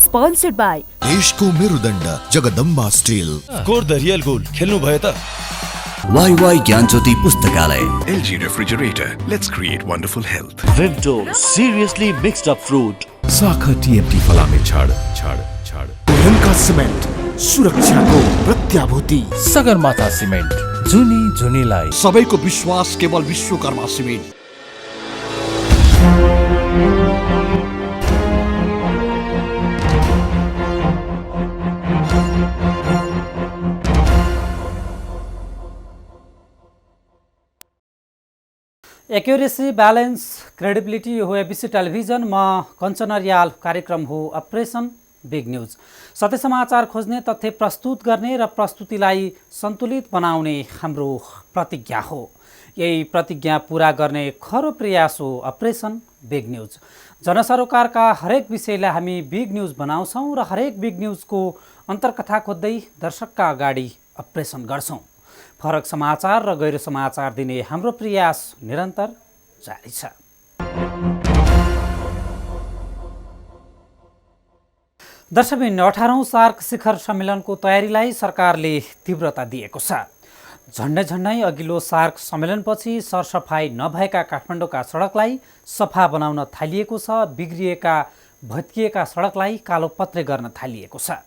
Sponsored by देशको मेरुदण्ड Jagdamba steel. Score the real goal खेल्नु भयो त? वाई ज्ञान ज्योति पुस्तकालय। LG refrigerator, let's create wonderful health. Vimto, seriously mixed up fruit. साखा TMT फलामे छाड छाड छाड। लंका सिमेन्ट सुरक्षाको प्रत्याभूति। सगरमाथा सिमेन्ट जुनी जुनीलाई सबैको विश्वास केवल Vishwakarma cement. Accuracy balance credibility हो एबीसी टेलिभिजन में कंचन रियाल कार्यक्रम हो ऑपरेशन बिग न्यूज। सत्य समाचार खोज्ने तथ्य प्रस्तुत गर्ने र प्रस्तुतिलाई सन्तुलित बनाउने हाम्रो प्रतिज्ञा हो। यही प्रतिज्ञा पूरा गर्ने खरो प्रयास हो ऑपरेशन बिग न्यूज। जनसरोकारका हरेक विषयलाई हामी बिग न्यूज बनाउँछौँ र हरेक बिग न्यूजको अन्तर्कथा खोज्दै दर्शकका अगाडि ऑपरेशन गर्छौँ। फरक समाचार र गैर समाचार दिने हाम्रो प्रयास निरन्तर जारी छ। दर्शकबिन 18औं सार्क शिखर सम्मेलनको तयारीलाई सरकारले तीव्रता दिएको छ। झन्डै अघिल्लो सार्क सम्मेलनपछि सरसफाई नभएका काठमाडौँका सडकलाई सफा बनाउन थालिएको छ। बिग्रिएका भत्किएका सडकलाई कालोपत्रे गर्न थालिएको छ।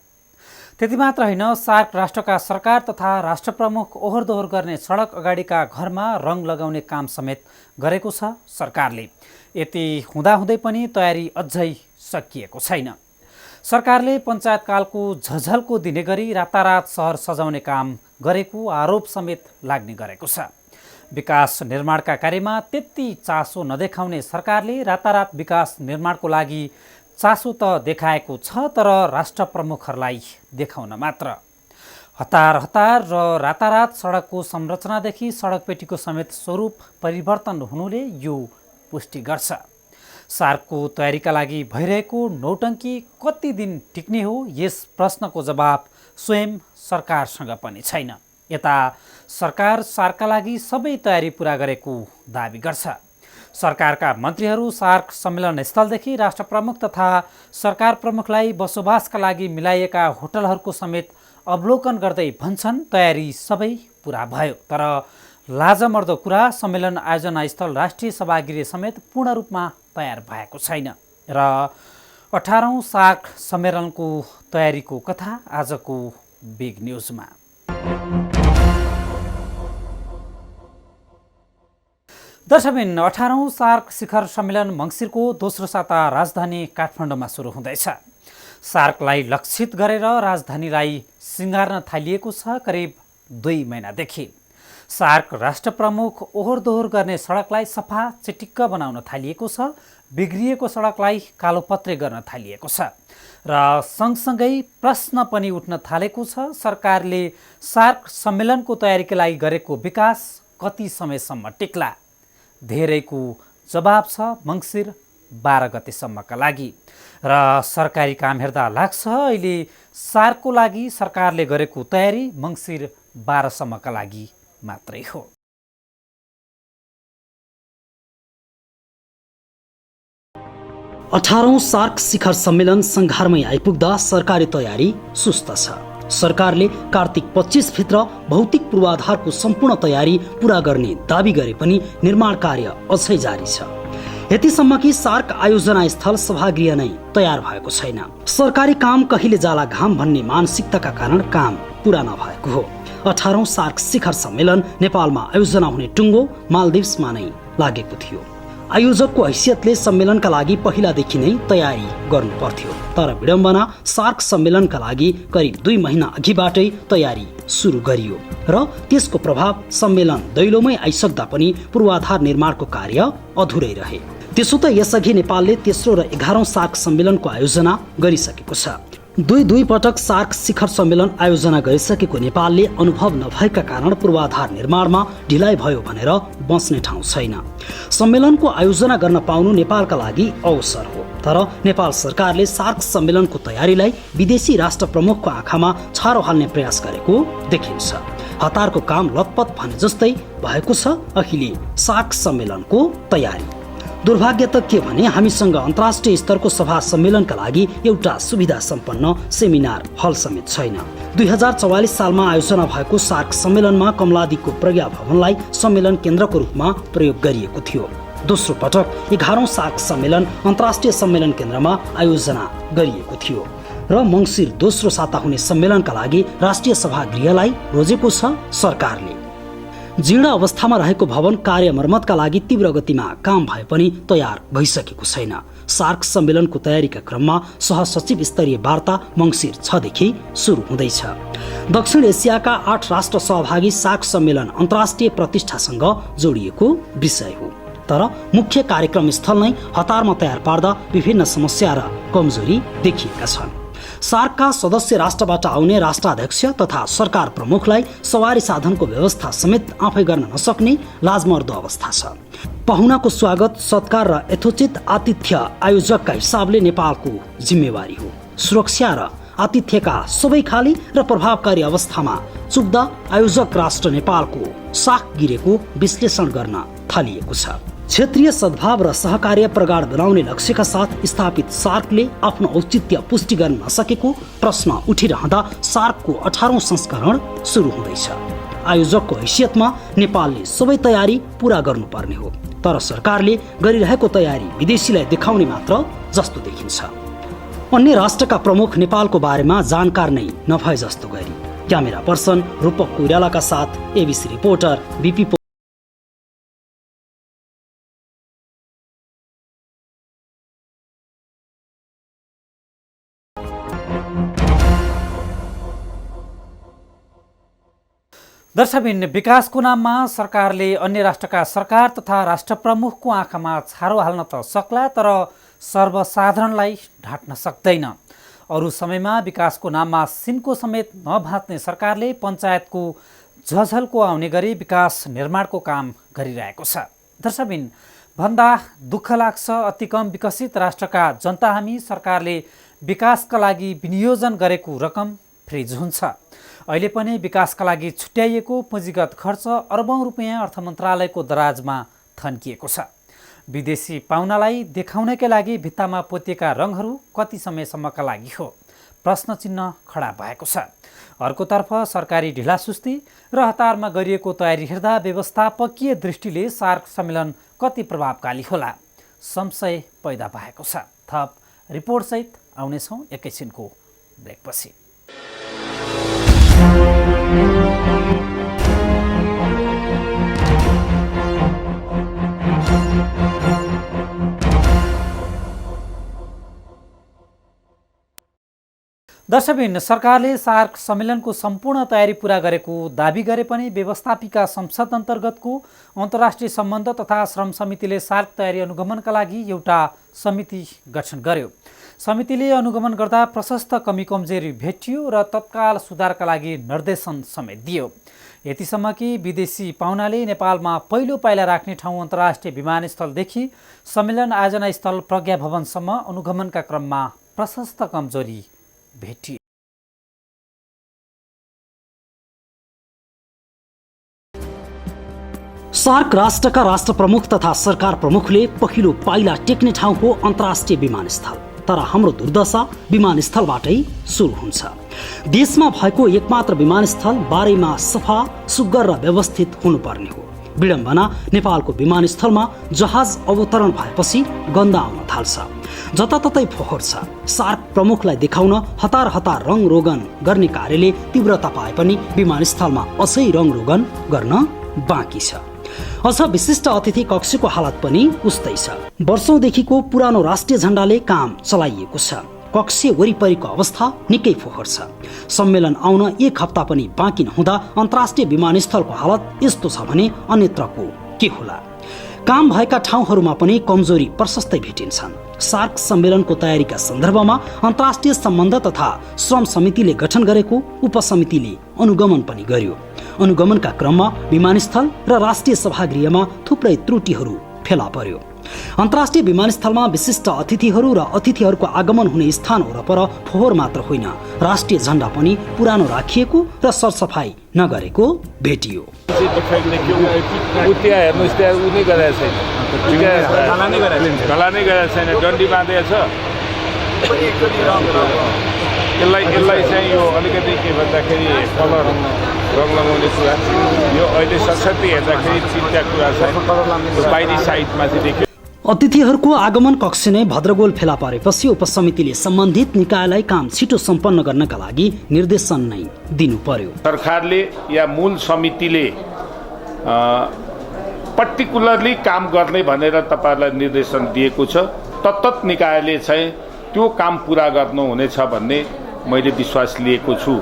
त्यति मात्र होइन, सार्क राष्ट्रका सरकार तथा राष्ट्र प्रमुख ओहोर दोहोर गर्ने सडक अगाडिका घरमा रङ लगाउने काम समेत गरेको छ सरकारले। यति हुँदाहुँदै पनि तयारी अझै सकिएको छैन। सरकारले पञ्चायतकालको झझल्को दिने गरी रातारात सहर सजाउने काम गरेको आरोप समेत लाग्ने गरेको छ। विकास निर्माणका कार्यमा त्यति चासो नदेखाउने सरकारले रातारात विकास निर्माणको लागि चासो त देखाएको छ, तर राष्ट्र प्रमुखहरूलाई देखाउन मात्र। हतार र रातारात सडकको संरचनादेखि सडक पेटीको समेत स्वरूप परिवर्तन हुनुले यो पुष्टि गर्छ। सार्कको तयारीका लागि भइरहेको नौटङ्की कति दिन टिक्ने हो, यस प्रश्नको जवाब स्वयं सरकारसँग पनि छैन। यता सरकार सार्कका लागि सबै तयारी पूरा गरेको दाबी गर्छ। सरकारका मन्त्रीहरू सार्क सम्मेलन स्थलदेखि राष्ट्र प्रमुख तथा सरकार प्रमुखलाई बसोबासका लागि मिलाइएका होटलहरूको समेत अवलोकन गर्दै भन्छन् तयारी सबै पुरा भयो। तर लाजमर्दो कुरा, सम्मेलन आयोजना स्थल राष्ट्रिय सभागृह समेत पूर्ण रूपमा तयार भएको छैन। र 18औं सार्क सम्मेलनको तयारीको कथा आजको बिग न्यूजमा। दर्शकबिन 18औं सार्क शिखर सम्मेलन मङ्सिरको दोस्रो साता राजधानी काठमाडौँमा सुरु हुँदैछ। सार्कलाई लक्षित गरेर राजधानीलाई सिँगार्न थालिएको छ करिब 2 महिनादेखि। सार्क राष्ट्र प्रमुख ओहोर दोहोर गर्ने सडकलाई सफा चिटिक्क बनाउन थालिएको छ। बिग्रिएको सडकलाई कालोपत्रे गर्न थालिएको छ र सँगसँगै प्रश्न पनि उठ्न थालेको छ, सरकारले सार्क सम्मेलनको तयारीका लागि गरेको विकास कति समयसम्म टिक्ला। धेरैको जवाब छ मङ्सिर 12 गतेसम्मका लागि। र सरकारी काम हेर्दा लाग्छ अहिले सार्कको लागि सरकारले गरेको तयारी मङ्सिर 12 सम्मका लागि मात्रै हो। अठारौं सार्क शिखर सम्मेलन सङ्घारमै आइपुग्दा सरकारी तयारी सुस्त छ। सरकारले कार्तिक 25 भित्र भौतिक पूर्वाधारको सम्पूर्ण तयारी पूरा गर्ने दाबी गरे पनि निर्माण कार्य अझै जारी छ। यतिसम्म कि सार्क आयोजना स्थल सभागृह नै तयार भएको छैन। सरकारी काम कहिले जाला घाम भन्ने मानसिकताका कारण काम पूरा नभएको हो। 18औं सार्क शिखर सम्मेलन नेपालमा आयोजना हुने टुङ्गो मालदिव्समा नै लागेको थियो। आयोजकको हैसियतले सम्मेलनका लागि पहिलादेखि नै तयारी गर्नु पर्थ्यो, तर विडम्बना सार्क सम्मेलनका लागि करिब 2 महिना अघिबाटै तयारी सुरु गरियो र त्यसको प्रभाव सम्मेलन दैलोमै आइसक्दा पनि पूर्वाधार निर्माणको कार्य अधुरै रहे। त्यसो त यसअघि नेपालले तेस्रो र 11औं सार्क सम्मेलनको आयोजना गरिसकेको छ। दुई पटक सार्क शिखर सम्मेलन आयोजना गरिसकेको नेपालले अनुभव नभएका कारण पूर्वाधार निर्माणमा ढिलाइ भयो भनेर बस्ने ठाउँ छैन। सम्मेलनको आयोजना गर्न पाउनु नेपालका लागि अवसर हो, तर नेपाल सरकारले सार्क सम्मेलनको तयारीलाई विदेशी राष्ट्र प्रमुखको आँखामा छारो हाल्ने प्रयास गरेको देखिन्छ। हतारको काम लतपत भने जस्तै भएको छ अहिले सार्क सम्मेलनको तयारी। दुर्भाग्य त के भने हामीसँग अन्तर्राष्ट्रिय स्तरको सभा सम्मेलनका लागि एउटा सुविधा सम्पन्न सेमिनार हल समेत छैन। 2044 सालमा आयोजना भएको सार्क सम्मेलनमा कमलादीको प्रज्ञा भवनलाई सम्मेलन केन्द्रको रूपमा प्रयोग गरिएको थियो। दोस्रो पटक 11औं सार्क सम्मेलन अन्तर्राष्ट्रिय सम्मेलन केन्द्रमा आयोजना गरिएको थियो र मङ्सिर दोस्रो साता हुने सम्मेलनका लागि राष्ट्रिय सभागृहलाई रोजेको छ सरकारले। जीर्ण अवस्थामा रहेको भवन कार्य मर्मतका लागि तीव्र गतिमा काम भए पनि तयार भइसकेको छैन। सार्क सम्मेलनको तयारीका क्रममा सहसचिव स्तरीय वार्ता मङ्सिर 6 देखि सुरु हुँदैछ। दक्षिण एसियाका 8 राष्ट्र सहभागी सार्क सम्मेलन अन्तर्राष्ट्रिय प्रतिष्ठासँग जोडिएको विषय हो। तर मुख्य कार्यक्रम स्थल नै हतारमा तयार पार्दा विभिन्न समस्या र कमजोरी देखिएका छन्। सार्कका सदस्य राष्ट्रबाट आउने राष्ट्राध्यक्ष तथा सरकार प्रमुखलाई सवारी साधनको व्यवस्था समेत आफै गर्न नसक्ने लाजमर्दो अवस्था छ। पाहुनाको स्वागत सत्कार र यथोचित आतिथ्य आयोजकका हिसाबले नेपालको जिम्मेवारी हो। सुरक्षा र आतिथ्यका सबै खाली र प्रभावकारी अवस्थामा चुक्दा आयोजक राष्ट्र नेपालको साख गिरेको विश्लेषण गर्न थालिएको छ। क्षेत्रीय सद्भाव र सहकार्य प्रगाढ बनाउने लक्ष्यका साथ स्थापित सार्कले आफ्नो औचित्य पुष्टि गर्न नसकेको प्रश्न उठिरहँदा सार्कको 18औं संस्करण सुरु हुँदैछ। आयोजकको हैसियतमा नेपालले सबै तयारी पूरा गर्नुपर्ने हो, तर सरकारले गरिरहेको तयारी विदेशीलाई देखाउने मात्र जस्तो देखिन्छ। अन्य राष्ट्रका प्रमुख नेपालको बारेमा जानकार नै नभए जस्तो गरी। क्यामेरा पर्सन रूपक कोइरालाका साथ एबीसी रिपोर्टर बीपी। दर्शकबिन, विकासको नाममा सरकारले अन्य राष्ट्रका सरकार तथा राष्ट्र प्रमुखको आँखामा छारो हाल्न त सक्ला, तर सर्वसाधारणलाई ढाट्न सक्दैन। अरू समयमा विकासको नाममा सिनको समेत नभाँच्ने सरकारले पञ्चायतको झझल्को आउने गरी विकास निर्माणको काम गरिरहेको छ। दर्शकबिन, भन्दा दुःख लाग्छ, अति कम विकसित राष्ट्रका जनता हामी सरकारले विकासका लागि विनियोजन गरेको रकम फ्रिज हुन्छ। अहिले पनि विकासका लागि छुट्याइएको पुँजीगत खर्च अरबौं रुपियाँ अर्थ मन्त्रालयको दराजमा थन्किएको छ। विदेशी पाहुनालाई देखाउनकै लागि भित्तामा पोतिएका रङहरू कति समयसम्मका लागि हो, प्रश्न चिन्ह खडा भएको छ। अर्कोतर्फ सरकारी ढिलासुस्ती र हतारमा गरिएको तयारी हेर्दा व्यवस्थापकीय दृष्टिले सार्क सम्मेलन कति प्रभावकारी होला, संशय पैदा भएको छ। थप रिपोर्टसहित आउनेछौँ एकैछिनको ब्रेकपछि। दर्शकबिन, सरकारले सार्क सम्मेलनको सम्पूर्ण तयारी पूरा गरेको दाबी गरे पनि व्यवस्थापिका संसद अन्तर्गतको अन्तर्राष्ट्रिय सम्बन्ध तथा श्रम समितिले सार्क तयारी अनुगमनका लागि एउटा समिति गठन गर्यो। समितिले अनुगमन गर्दा प्रशस्त कमी कमजोरी भेटियो र तत्काल सुधारका लागि निर्देशन समेत दियो। यतिसम्म कि विदेशी पाहुनाले नेपालमा पहिलो पाइला राख्ने ठाउँ अन्तर्राष्ट्रिय विमानस्थलदेखि सम्मेलन आयोजना स्थल प्रज्ञा भवनसम्म अनुगमनका क्रममा प्रशस्त कमजोरी भेटियो। सार्क राष्ट्रका राष्ट्र प्रमुख तथा सरकार प्रमुखले पहिलो पाइला टेक्ने ठाउँ हो अन्तर्राष्ट्रिय विमानस्थल। तर हाम्रो दुर्दशा विमानस्थलबाटै सुरु हुन्छ। देशमा भएको एकमात्र विमानस्थल बारेमा सफा, सुग्घर र व्यवस्थित हुनुपर्ने हो। विडम्बना, नेपालको विमानस्थलमा जहाज अवतरण भएपछि गन्ध आउन थाल्छ, जताततै फोहोर छ। सार्क प्रमुखलाई देखाउन हतार हतार रङ रोगन गर्ने कार्यले तीव्रता पाए पनि विमानस्थलमा अझै रङ रोगन गर्न बाँकी छ। अझ विशिष्ट अतिथि कक्षको हालत पनि उस्तै छ। वर्षौंदेखिको पुरानो राष्ट्रिय झण्डाले काम चलाइएको छ। कक्ष वरिपरिको अवस्था निकै फोहोर छ। सम्मेलन आउन एक हप्ता पनि बाँकी नहुँदा अन्तर्राष्ट्रिय विमानस्थलको हालत यस्तो छ भने अन्यत्रको के होला? काम भएका ठाउँहरूमा पनि कमजोरी प्रशस्तै भेटिन्छन्। सार्क सम्मेलनको तयारीका सन्दर्भमा अन्तर्राष्ट्रिय सम्बन्ध तथा श्रम समितिले गठन गरेको उपसमितिले अनुगमन पनि गर्यो। अनुगमनका क्रममा विमानस्थल र राष्ट्रिय सभागृहमा थुप्रै त्रुटिहरू फेला पर्यो। अन्तर्राष्ट्रिय विमानस्थलमा विशिष्ट अतिथिहरू र अतिथिहरूको आगमन हुने स्थान वरपर फोहोर मात्र होइन, राष्ट्रिय झण्डा पनि पुरानो राखिएको र सरसफाई नगरेको भेटियो। यसलाई चाहिँ यो अलिकति के भन्दाखेरि कलर रङ लगाउने कुरा यो अहिले सरस्वती हेर्दाखेरि चिन्ता कुरा छ। बाहिरी साइडमा चाहिँ देखियो। अतिथिहरूको आगमन कक्ष नै भद्रगोल फेला पारेपछि उपसमितिले सम्बन्धित निकायलाई काम छिटो सम्पन्न गर्नका लागि निर्देशन नै दिनु पर्यो। सरकारले या मूल समितिले पर्टिकुलरली काम गर्ने भनेर तपाईहरुलाई निर्देशन दिएको छ। तत्त निकायले चाहिँ त्यो काम पूरा गर्नुहुनेछ भन्ने मैले विश्वास लिएको छु।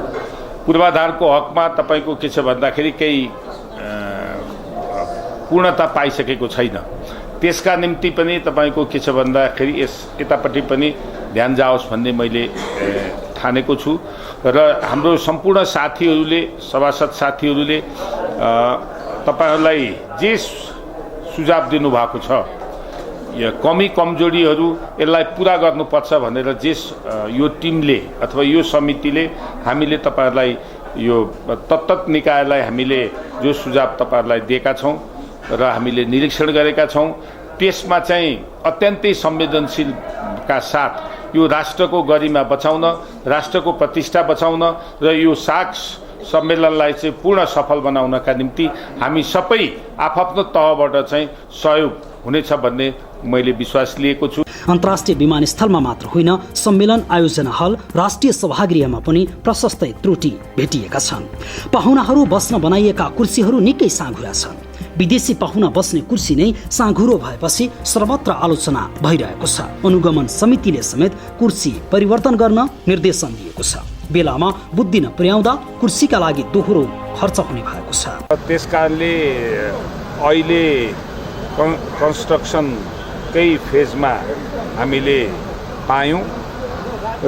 पूर्वाधारको हकमा तपाईको के छ भन्दाखेरि केही पूर्णता पाइसकेको छैन। त्यसका निम्ति पनि तपाईको के छ भन्दाखेरि यतापट्टि पनि ध्यान जाओस् भन्ने मैले ठानेको छु र हाम्रो सम्पूर्ण साथीहरूले सभासद साथीहरूले तपाईहरुलाई जे सुझाव दिनु भएको छ यो कमी कमजोरीहरू यसलाई पूरा गर्नुपर्छ भनेर जे यो टिमले अथवा यो समितिले हामीले तपाईहरुलाई यो तत्त निकायलाई हामीले जो सुझाव तपाईहरुलाई दिएका छौं र हामीले निरीक्षण गरेका छौं त्यसमा चाहिँ अत्यन्तै संवेदनशीलका साथ यो राष्ट्रको गरिमा बचाउन, राष्ट्रको प्रतिष्ठा बचाउन र यो सार्क सम्मेलनलाई चाहिँ पूर्ण सफल बनाउनका निम्ति हामी सबै आफ्नो तहबाट चाहिँ सहयोग हुनेछ भन्ने मैले विश्वास लिएको छु। अन्तर्राष्ट्रिय विमानस्थलमा मात्र होइन, सम्मेलन आयोजना हल, राष्ट्रिय सभागृहमा पनि प्रशस्तै त्रुटि भेटिएका छन्। पाहुनाहरू बस्न बनाइएका कुर्सीहरू निकै साँघुरा छन्। विदेशी पाहुना बस्ने कुर्सी नै साँघुरो भएपछि सर्वत्र आलोचना भइरहेको छ। अनुगमन समितिले समेत कुर्सी परिवर्तन गर्न निर्देशन दिएको छ। बेलामा बुद्धि नपुर्याउँदा कुर्सीका लागि दोहोरो खर्च हुने भएको छ। त्यसकारणले अहिले कन्स्ट्रक्सनकै फेजमा हामीले पायौं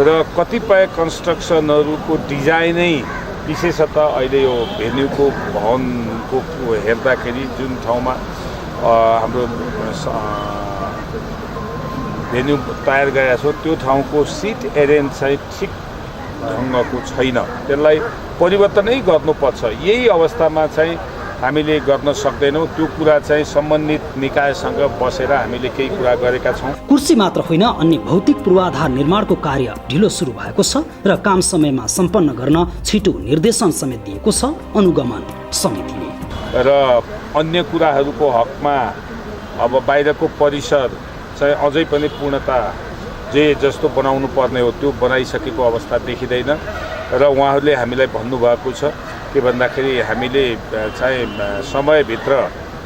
र कतिपय कन्स्ट्रक्सनहरूको डिजाइनै विशेषतः अहिले यो भेन्यूको भवनको हेर्दाखेरि जुन ठाउँमा हाम्रो भेन्यू तयार गरेका छौँ त्यो ठाउँको सिट एरेन्ज चाहिँ ठिक ढङ्गको छैन। त्यसलाई परिवर्तनै गर्नुपर्छ। यही अवस्थामा चाहिँ हामीले गर्न सक्दैनौँ। त्यो कुरा चाहिँ सम्बन्धित निकायसँग बसेर हामीले केही कुरा गरेका छौँ। कुर्सी मात्र होइन, अन्य भौतिक पूर्वाधार निर्माणको कार्य ढिलो सुरु भएको छ र काम समयमा सम्पन्न गर्न छिटो निर्देशन समेत दिएको छ अनुगमन समितिले। र अन्य कुराहरूको हकमा अब बाहिरको परिसर चाहिँ अझै पनि पूर्णता जे जस्तो बनाउनु पर्ने हो त्यो बनाइसकेको अवस्था देखिँदैन र उहाँहरूले हामीलाई भन्नुभएको छ के भन्दाखेरि हामीले चाहिँ समयभित्र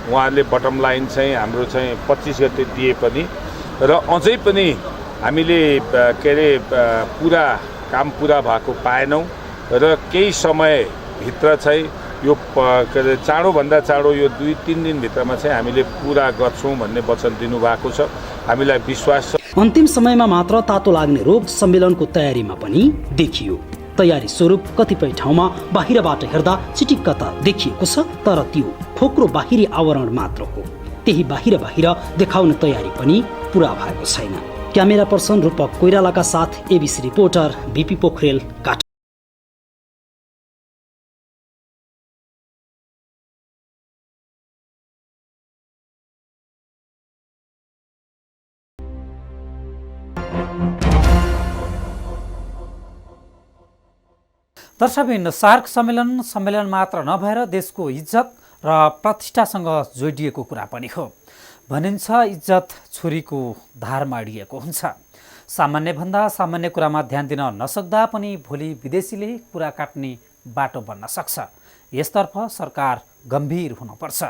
उहाँहरूले बटम लाइन चाहिँ हाम्रो चाहिँ 25 गते दिए पनि र अझै पनि हामीले के अरे पुरा काम पुरा भएको पाएनौँ र केही समयभित्र चाहिँ यो के अरे चाँडोभन्दा चाँडो यो 2-3 दिनभित्रमा चाहिँ हामीले पुरा गर्छौँ भन्ने वचन दिनुभएको छ। हामीलाई विश्वास छ। अन्तिम समयमा मात्र तातो लाग्ने रोग सम्मेलनको तयारीमा पनि देखियो। तयारी स्वरूप कतिपय ठाउँमा बाहिरबाट हेर्दा चिटिक्कता देखिएको छ, तर त्यो खोक्रो बाहिरी आवरण मात्र हो। त्यही बाहिर देखाउने तयारी पनि पूरा भएको छैन। क्यामेरा पर्सन रूपक कोइरालाका साथ ABC reporter BP Pokharel, Kathmandu. दर्शकबिन, सार्क सम्मेलन मात्र नभएर देशको इज्जत र प्रतिष्ठासँग जोडिएको कुरा पनि हो। भनिन्छ इज्जत छुरीको धारमा अडिएको हुन्छ। सामान्यभन्दा सामान्य कुरामा ध्यान दिन नसक्दा पनि भोलि विदेशीले कुरा काट्ने बाटो बन्न सक्छ। यसतर्फ सरकार गम्भीर हुनुपर्छ।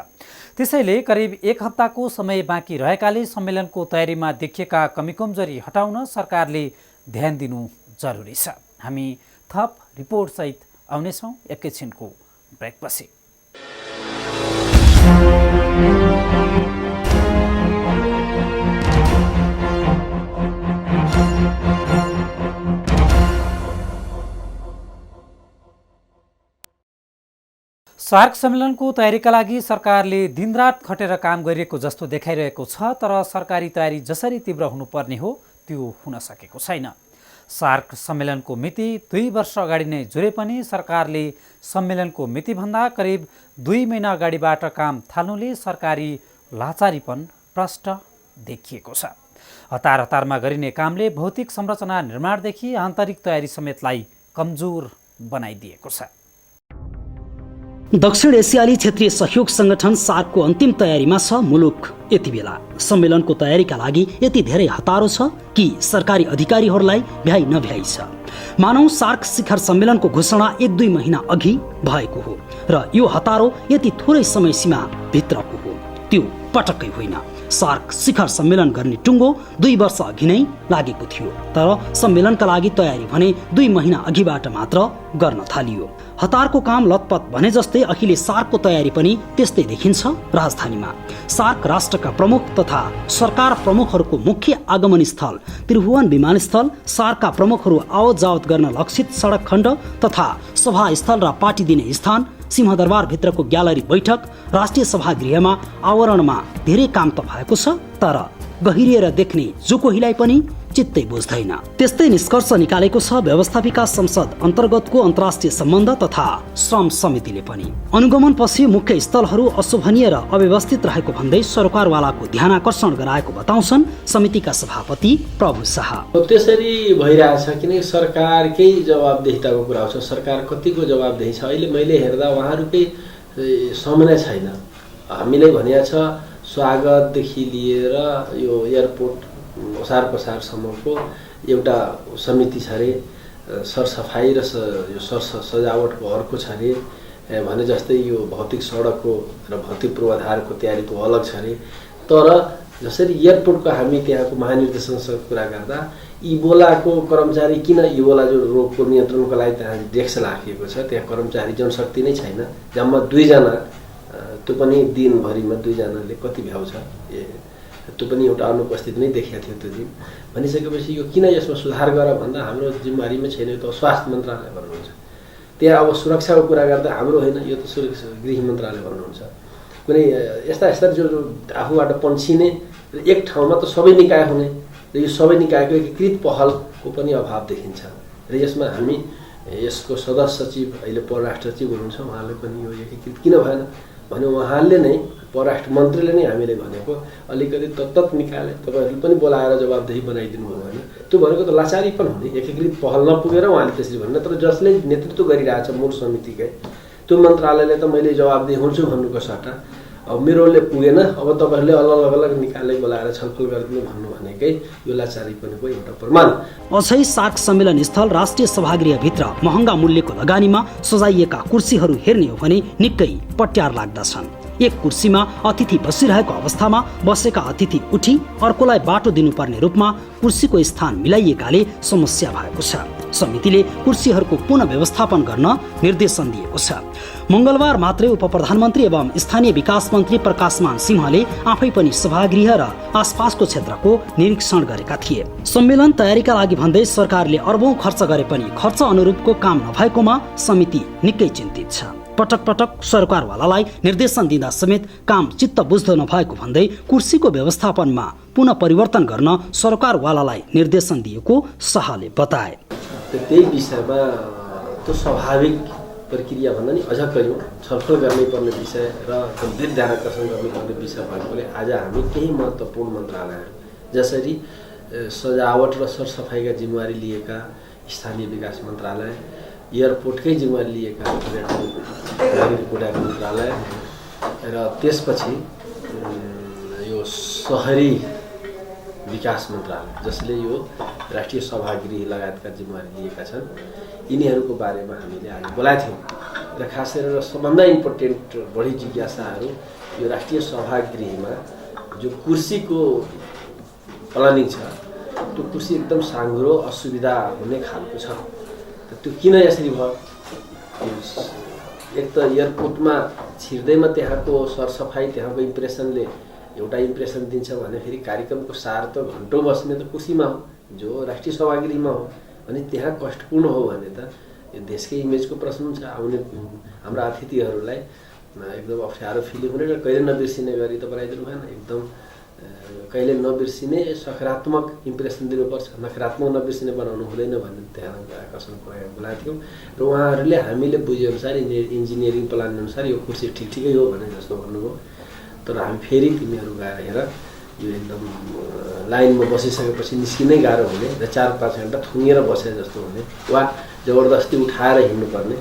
त्यसैले करिब 1 हप्ताको समय बाँकी रहेकाले सम्मेलनको तयारीमा देखिएका कमीकमजोरी हटाउन सरकारले ध्यान दिनु जरुरी छ। हामी थप रिपोर्टसहित आउनेछौँ एकैछिनको ब्रेकपछि। सार्क सम्मेलनको तयारीका लागि सरकारले दिनरात खटेर काम गरिएको जस्तो देखाइरहेको छ, तर सरकारी तयारी जसरी तीव्र हुनुपर्ने हो त्यो हुन सकेको छैन। सार्क सम्मेलनको मिति 2 वर्ष अगाडि नै जुरे पनि सरकारले सम्मेलनको मितिभन्दा करिब 2 महिना अगाडिबाट काम थाल्नुले सरकारी लाचारीपन प्रष्ट देखिएको छ। हतारमा गरिने कामले भौतिक संरचना निर्माणदेखि आन्तरिक तयारी समेतलाई कमजोर बनाइदिएको छ। दक्षिण एसियाली क्षेत्रीय सहयोग संगठन सार्कको अन्तिम तयारीमा छ मुलुक। यति बेला सम्मेलनको तयारीका लागि यति धेरै हतारो छ कि सरकारी अधिकारीहरूलाई भ्याइ नभ्याइ छ। मानौ सार्क शिखर सम्मेलनको घोषणा 1-2 महिना अघि भएको हो र यो हतारो यति थोरै समय सीमा भित्रको हो। त्यो पटक्कै होइन। सार्क शिखर सम्मेलन गर्ने टुङ्गो 2 वर्ष अघि नै लागेको थियो, तर सम्मेलनका लागि तयारी भने 2 महिना अघिबाट मात्र गर्न थालियो। हतारको काम लतपत भने जस्तै अहिले सार्कको तयारी पनि त्यस्तै देखिन्छ। राजधानीमा सार्क राष्ट्रका प्रमुख तथा सरकार प्रमुखहरूको मुख्य आगमन स्थल त्रिभुवन विमानस्थल, सार्कका प्रमुखहरू आवत जावत गर्न लक्षित सडक खण्ड तथा सभास्थल र पार्टी दिने स्थान, सिंहदरबार भित्रको ग्यालरी बैठक, राष्ट्रिय सभागृहमा आवरणमा धेरै काम त भएको छ, तर गहिरिएर देख्ने जो कोहीलाई पनि चित्तै बुझ्दैन। त्यस्तै निष्कर्ष निकालेको छ व्यवस्थापिका संसद अन्तर्गतको अन्तर्राष्ट्रिय सम्बन्ध तथा श्रम समितिले पनि। अनुगमनपछि मुख्य स्थलहरू अशोभनीय र अव्यवस्थित रहेको भन्दै सरकारवालाको ध्यान आकर्षण गराएको बताउँछन् समितिका सभापति प्रभु शाह। त्यसरी भइरहेछ किनकि सरकारकै जवाबदेहिताको कुरा छ। सरकार कतिको जवाबदेही छ अहिले मैले हेर्दा उहाँहरूकै समन्वय छैन। हामीलाई भनिएको छ स्वागतदेखि लिएर यो एयरपोर्ट ओसार पसारसम्मको एउटा समिति छ अरे, सरसफाई र यो सजावटको अर्को छ अरे, भने जस्तै यो भौतिक सडकको र भौतिक पूर्वाधारको तयारीको अलग छ अरे। तर जसरी एयरपोर्टको हामी त्यहाँको महानिर्देशकसँग कुरा गर्दा इबोलाको कर्मचारी किन इबोला जो रोगको नियन्त्रणको लागि त्यहाँ डेस्क राखिएको छ, त्यहाँ कर्मचारी जनशक्ति नै छैन। जम्मा 2 जना, त्यो पनि दिनभरिमा 2 जनाले कति भ्याउँछ, त्यो पनि एउटा अनुपस्थित नै देखिएको थियो त्यो दिन। भनिसकेपछि यो किन यसमा सुधार गर भन्दा हाम्रो जिम्मेवारीमा छैन, यो त स्वास्थ्य मन्त्रालय भन्नुहुन्छ। त्यहाँ अब सुरक्षाको कुरा गर्दा हाम्रो होइन, यो त गृह मन्त्रालय भन्नुहुन्छ। कुनै यस्ता जो आफूबाट पन्छिने एक ठाउँमा त सबै निकाय हुने र यो सबै निकायको एकीकृत पहलको पनि अभाव देखिन्छ। र यसमा हामी यसको सदस्य सचिव अहिले परराष्ट्र सचिव हुनुहुन्छ, उहाँले पनि यो एकीकृत किन भएन भने उहाँले नै परराष्ट्र मन्त्रीले नै हामीले भनेको अलिकति तत्त निकाले तपाईँहरूले पनि बोलाएर जवाबदेही बनाइदिनु भयो भने त्यो भनेको त लाचारी पनि हुने। एकीकृत पहल नपुगेर उहाँले त्यसरी भन्नु, तर जसले नेतृत्व गरिरहेछ मूल समितिकै त्यो मन्त्रालयले त मैले जवाबदेही हुन्छु भन्नुको सट्टा अब मेरोले पुगेन, अब तपाईँहरूले अलग निकाले बोलाएर छलफल गरिदिनु भन्नु भनेकै यो लाचारीपनको एउटा प्रमाण। अझै सार्क सम्मेलन स्थल राष्ट्रिय सभागृहभित्र महँगा मूल्यको लगानीमा सजाइएका कुर्सीहरू हेर्ने हो भने निकै पट्यार लाग्दछन्। एक कुर्सीमा अतिथि बसिरहेको अवस्थामा बसेका अतिथि उठी अर्कोलाई बाटो दिनुपर्ने रूपमा कुर्सीको स्थान मिलाइएकाले समस्या भएको छ। समितिले कुर्सीहरूको पुनः व्यवस्थापन गर्न निर्देशन दिएको छ। मंगलबार मात्रै उपप्रधानमन्त्री एवं स्थानीय विकास मन्त्री प्रकाशमान सिंहले आफै पनि सभागृह र आसपासको क्षेत्रको निरीक्षण गरेका थिए। सम्मेलन तयारीका लागि भन्दै सरकारले अर्बौं खर्च गरे पनि खर्च अनुरूपको काम नभएकोमा समिति निकै चिन्तित छ। पटक सरकारवालालाई निर्देशन दिँदा समेत काम चित्त बुझ्दो नभएको भन्दै कुर्सीको व्यवस्थापनमा पुनः परिवर्तन गर्न सरकारवालालाई निर्देशन दिएको शाहले बताए। त्यही विषयमा त्यो स्वाभाविक प्रक्रिया भन्दा नि अझ कयौँ छलफल गर्नै पर्ने विषय र गम्भीर ध्यान आकर्षण गर्नुपर्ने विषय भएकोले आज हामी केही महत्त्वपूर्ण मन्त्रालयहरू जसरी सजावट र सरसफाइका जिम्मेवारी लिएका स्थानीय विकास मन्त्रालय, एयरपोर्टकै जिम्मेवारी लिएका नागरिक उड्डयन मन्त्रालय र त्यसपछि यो सहरी विकास मन्त्रालय जसले यो राष्ट्रिय सभागृह लगायतका जिम्मेवारी लिएका छन्, यिनीहरूको बारेमा हामीले आज बोलाएको थियौँ। र खास गरेर सबभन्दा इम्पोर्टेन्ट बढी जिज्ञासाहरू यो राष्ट्रिय सभागृहमा जो कुर्सीको प्लानिङ छ, त्यो कुर्सी एकदम साँघुरो असुविधा हुने खालको छ। त्यो किन यसरी भयो? एक त एयरपोर्टमा छिर्दैमा त्यहाँको सरसफाइ, त्यहाँको इम्प्रेसनले एउटा इम्प्रेसन दिन्छ भने फेरि कार्यक्रमको सार त घन्टौँ बस्ने त कुर्सीमा हो, जो राष्ट्रिय सभागृहमा हो भने त्यहाँ कष्टपूर्ण हो भने त यो देशकै इमेजको प्रश्न हुन्छ। आउने हाम्रा अतिथिहरूलाई एकदम अप्ठ्यारो फिलिङ हुने र कहिले नबिर्सिने गरी त बनाइदिनु भएन। एकदम कहिले नबिर्सिने सकारात्मक इम्प्रेसन दिनुपर्छ, नकारात्मक नबिर्सिने बनाउनु हुँदैन भन्ने त्यहाँ आकर्षण बोलाएको थियौँ र उहाँहरूले हामीले बुझेअनुसार इन्जिनियरिङ प्लान अनुसार यो कुर्सी ठिकै हो भने जस्तो भन्नुभयो। तर हामी फेरि तिमीहरू गएर हेर यो एकदम लाइनमा बसिसकेपछि निस्किनै गाह्रो हुने र 4-5 घन्टा थुनेर बसे जस्तो हुने वा जबरजस्ती उठाएर हिँड्नुपर्ने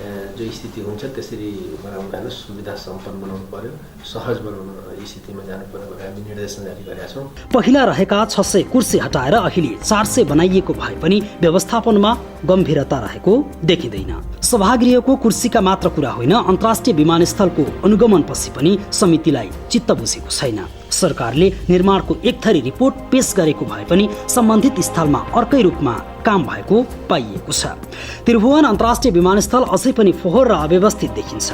जो स्थिति हुन्छ त्यसरी बनाउनु भएन। सुविधा सम्पन्न बनाउनु पर्यो, सहज बनाउनु स्थितिमा जानु पर्यो भनेर हामी निर्देशन जारी गरेका छौँ। पहिला रहेका 600 कुर्सी हटाएर अहिले 400 बनाइएको भए पनि व्यवस्थापनमा गम्भीरता रहेको देखिँदैन। सभागृहको कुर्सीका मात्र कुरा होइन, अन्तर्राष्ट्रिय विमानस्थलको अनुगमनपछि पनि समितिलाई चित्त बुझेको छैन। सरकारले निर्माणको एक थरी रिपोर्ट पेश गरेको भए पनि सम्बन्धित स्थलमा अर्कै रूपमा काम भएको पाइएको छ। त्रिभुवन अन्तर्राष्ट्रिय विमानस्थल अझै पनि फोहोर र अव्यवस्थित देखिन्छ।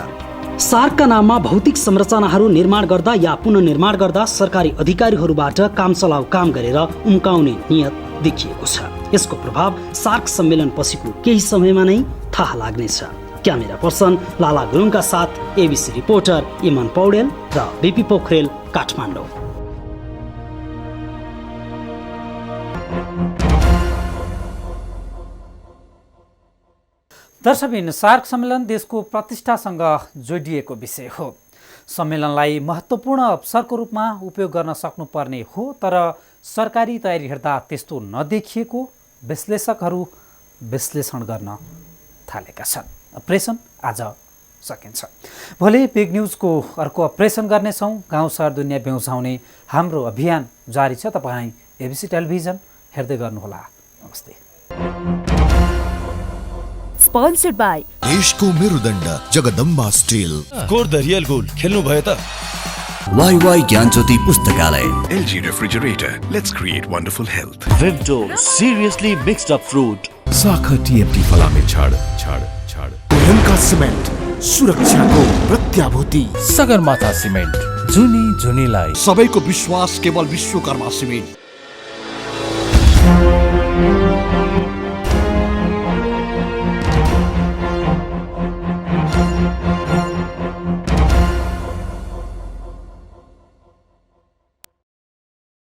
सार्कका नाममा भौतिक संरचनाहरू निर्माण गर्दा या पुनर्निर्माण गर्दा सरकारी अधिकारीहरूबाट काम चलाउ काम गरेर उम्काउने नियत देखिएको छ। यसको प्रभाव सार्क सम्मेलन पछिको केही समयमा नै थाहा लाग्नेछ। क्यामेरा पर्सन लाला गुरुङका साथ एबिसी रिपोर्टर इमन पौडेल र बिपी पोखरेल, काठमाडौँ। दर्शकबिन, सार्क सम्मेलन देशको प्रतिष्ठासँग जोडिएको विषय हो। सम्मेलनलाई महत्त्वपूर्ण अवसरको रूपमा उपयोग गर्न सक्नुपर्ने हो, तर सरकारी तयारी हेर्दा त्यस्तो नदेखिएको विश्लेषकहरू विश्लेषण गर्न थालेका छन्। अपरेसन आज सकिन्छ। भोलि बिग न्युजको अर्को अपरेसन गर्नेछौँ। गाउँ सहर दुनियाँ बेउझाउने हाम्रो अभियान जारी छ। तपाईँ एबिसी टेलिभिजन हेर्दै गर्नुहोला। नमस्ते। स्पोन्सर्ड बाई देशको मेरुदण्ड Jagdamba steel. Score the real goal खेल्नु भयो त। वाई ज्ञानज्योति पुस्तकालय। LG Refrigerator. Let's create wonderful health. Vimto, seriously mixed up fruit. साखा TMT फलामे छाड छाड छाड। गोयनका सिमेन्ट सुरक्षाको प्रत्याभूति। सगरमाथा सिमेन्ट जुनी जुनीलाई। सबैको विश्वास केवल विश्वकर्मा सिमेन्ट।